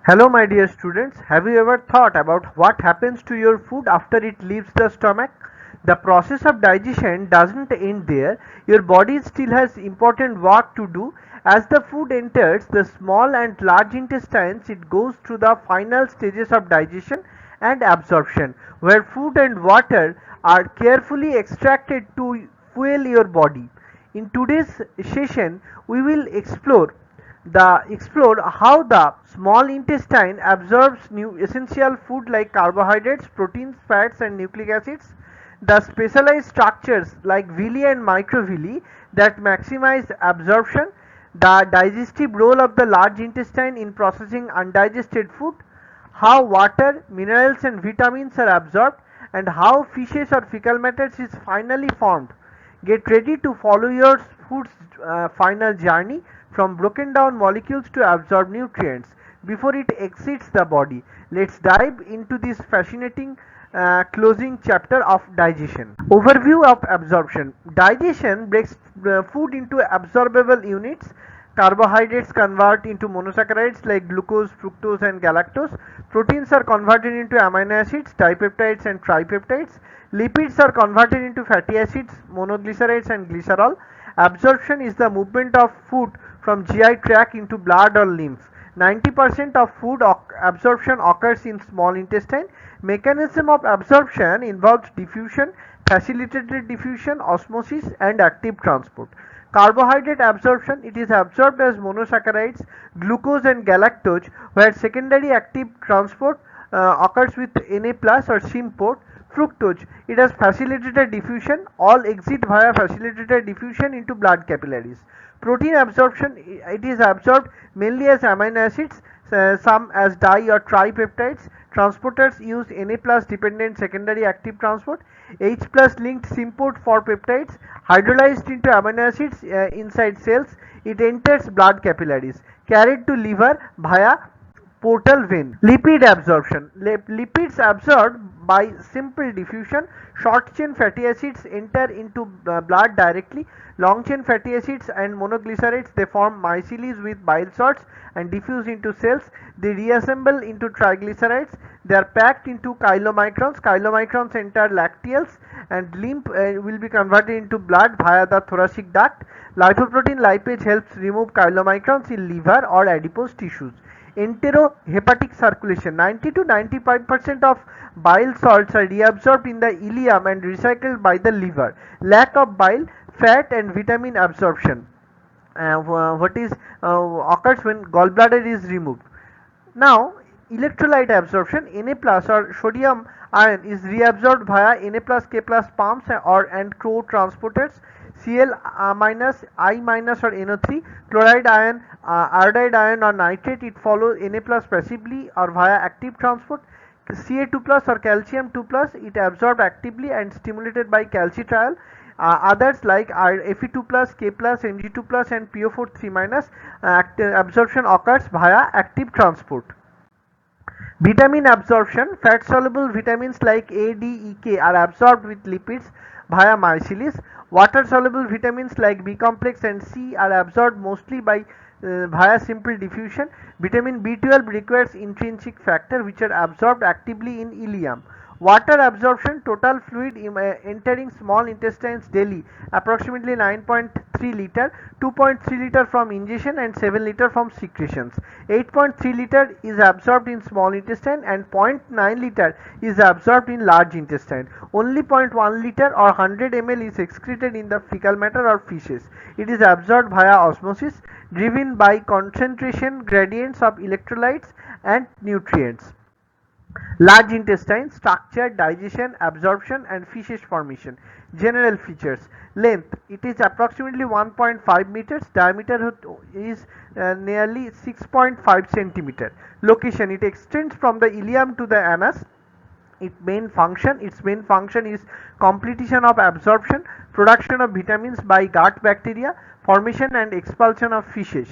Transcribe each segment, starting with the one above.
Hello my dear students, have you ever thought about what happens to your food after it leaves the stomach? The process of digestion doesn't end there. Your body still has important work to do. As the food enters the small and large intestines, it goes through the final stages of digestion and absorption, where food and water are carefully extracted to fuel your body. In today's session, we will explore how the small intestine absorbs new essential food like carbohydrates, proteins, fats, and nucleic acids. The specialized structures like villi and microvilli that maximize absorption. The digestive role of the large intestine in processing undigested food. How water, minerals, and vitamins are absorbed, and how feces or fecal matter is finally formed. Get ready to follow your food's final journey from broken down molecules to absorb nutrients before it exits the body. Let's dive into this fascinating closing chapter of digestion. Overview of absorption. Digestion breaks food into absorbable units. Carbohydrates convert into monosaccharides like glucose, fructose, and galactose. Proteins are converted into amino acids, dipeptides, and tripeptides. Lipids are converted into fatty acids, monoglycerides, and glycerol. Absorption is the movement of food from GI tract into blood or lymph. 90% of food absorption occurs in small intestine. Mechanism of absorption involves diffusion, facilitated diffusion, osmosis, and active transport. Carbohydrate absorption, it is absorbed as monosaccharides, glucose and galactose, where secondary active transport occurs with Na plus or symport. Fructose, it has facilitated diffusion, all exit via facilitated diffusion into blood capillaries. Protein absorption, it is absorbed mainly as amino acids, some as di or tripeptides. Transporters use Na plus dependent secondary active transport. H plus linked symport for peptides, hydrolyzed into amino acids inside cells. It enters blood capillaries, carried to liver via portal vein. Lipid absorption. Lipids absorbed by simple diffusion. Short chain fatty acids enter into blood directly. Long chain fatty acids and monoglycerides, they form micelles with bile salts and diffuse into cells. They reassemble into triglycerides. They are packed into chylomicrons. Chylomicrons enter lacteals, and lymph will be converted into blood via the thoracic duct. Lipoprotein lipase helps remove chylomicrons in liver or adipose tissues. Enterohepatic circulation. 90 to 95% of bile salts are reabsorbed in the ileum and recycled by the liver. Lack of bile, fat, and vitamin absorption. What is occurs when gallbladder is removed. Now, electrolyte absorption. Na plus or sodium ion is reabsorbed via Na plus K plus pumps and CRO transporters. Cl minus, I minus or NO3, chloride ion, iodide ion or nitrate, it follows Na plus passively or via active transport. Ca2 plus or calcium 2 plus, it absorbed actively and stimulated by calcitriol. Others like Fe2 plus, K plus, Mg2 plus, and PO4 3 minus, absorption occurs via active transport. Vitamin absorption. Fat soluble vitamins like A, D, E, K are absorbed with lipids via micelles. Water soluble vitamins like B complex and C are absorbed mostly by via simple diffusion. Vitamin B12 requires intrinsic factor which are absorbed actively in ileum. Water absorption. Total fluid entering small intestines daily approximately 9.3 liter, 2.3 liter from ingestion and 7 liter from secretions. 8.3 liter is absorbed in small intestine and 0.9 liter is absorbed in large intestine. Only 0.1 liter or 100 ml is excreted in the fecal matter or feces. It is absorbed via osmosis driven by concentration gradients of electrolytes and nutrients. Large intestine. Structure, digestion, absorption, and feces formation. General features. Length, it is approximately 1.5 meters. Diameter is nearly 6.5 centimeter. Location, it extends from the ileum to the anus. Its main function is completion of absorption, production of vitamins by gut bacteria, formation and expulsion of feces.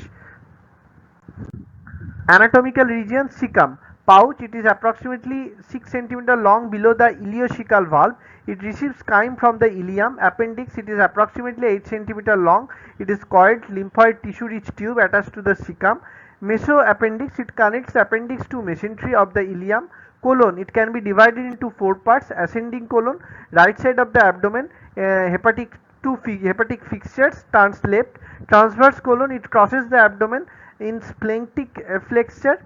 Anatomical region. Cecum. Pouch, it is approximately 6 cm long below the ileocecal valve. It receives chyme from the ileum. Appendix, it is approximately 8 cm long. It is coiled lymphoid tissue rich tube attached to the cecum. Mesoappendix, it connects appendix to mesentery of the ileum. Colon, it can be divided into four parts: ascending colon, right side of the abdomen, hepatic fixtures, turns left. Transverse colon, it crosses the abdomen in splenectic flexure.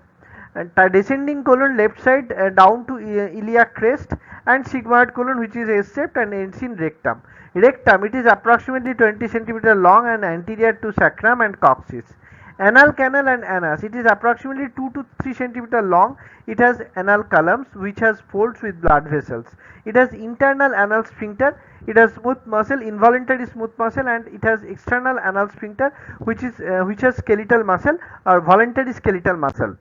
And descending colon, left side down to iliac crest. And sigmoid colon, which is S-shaped and ends in rectum. Rectum, it is approximately 20 centimeter long and anterior to sacrum and coccyx. Anal canal and anus, it is approximately 2 to 3 centimeter long. It has anal columns which has folds with blood vessels. It has internal anal sphincter. It has smooth muscle, involuntary smooth muscle, and it has external anal sphincter which has skeletal muscle or voluntary skeletal muscle.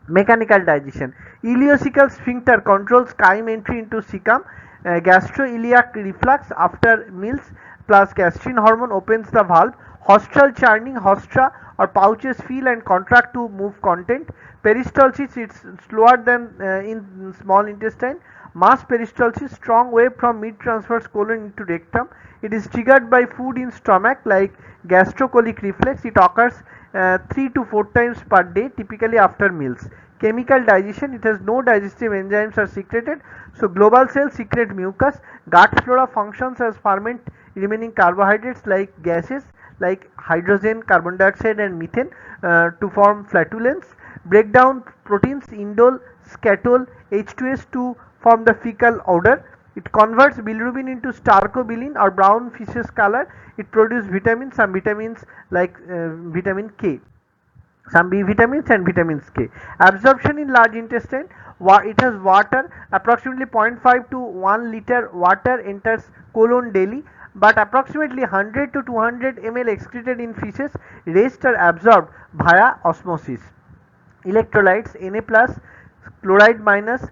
Mechanical digestion. Ileocecal sphincter controls chyme entry into cecum. Gastroiliac reflux after meals plus gastrin hormone opens the valve. Hostral churning, hostra or pouches fill and contract to move content. Peristalsis, it's slower than in small intestine. Mass peristalsis, strong wave from mid transverse colon into rectum. It is triggered by food in stomach like gastrocolic reflex. It occurs 3 to 4 times per day, typically after meals. Chemical digestion, it has no digestive enzymes are secreted, so global cells secrete mucus. Gut flora functions as ferment remaining carbohydrates like gases like hydrogen, carbon dioxide and methane to form flatulence. Break down proteins, indole, scatol, H2S to form the fecal odor. It converts bilirubin into starcobilin or brown feces color. It produces vitamins, some vitamins like vitamin K, some B vitamins and vitamins K. Absorption in large intestine, it has water, approximately 0.5 to 1 liter water enters colon daily, but approximately 100 to 200 ml excreted in feces, rest are absorbed via osmosis. Electrolytes, Na plus, chloride minus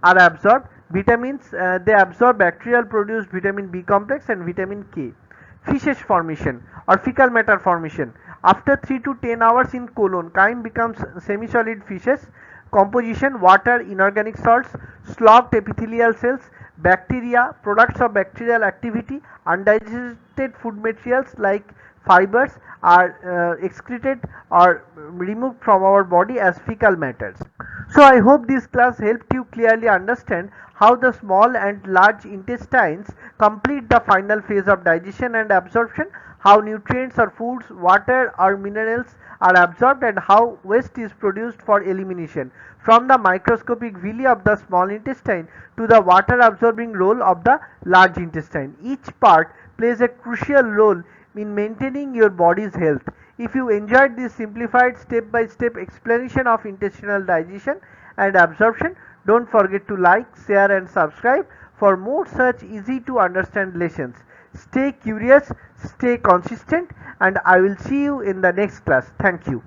are absorbed. Vitamins, they absorb bacterial produced vitamin B complex and vitamin K. Feces formation or fecal matter formation. After 3 to 10 hours in colon, chyme becomes semi-solid feces. Composition, water, inorganic salts, slogged epithelial cells, bacteria, products of bacterial activity, undigested food materials like fibers are excreted or removed from our body as fecal matters. So I hope this class helped you clearly understand how the small and large intestines complete the final phase of digestion and absorption, how nutrients or foods, water or minerals are absorbed, and how waste is produced for elimination, from the microscopic villi of the small intestine to the water absorbing role of the large intestine. Each part plays a crucial role in maintaining your body's health. If you enjoyed this simplified step-by-step explanation of intestinal digestion and absorption, don't forget to like, share and subscribe for more such easy to understand lessons. Stay curious, stay consistent, and I will see you in the next class. Thank you.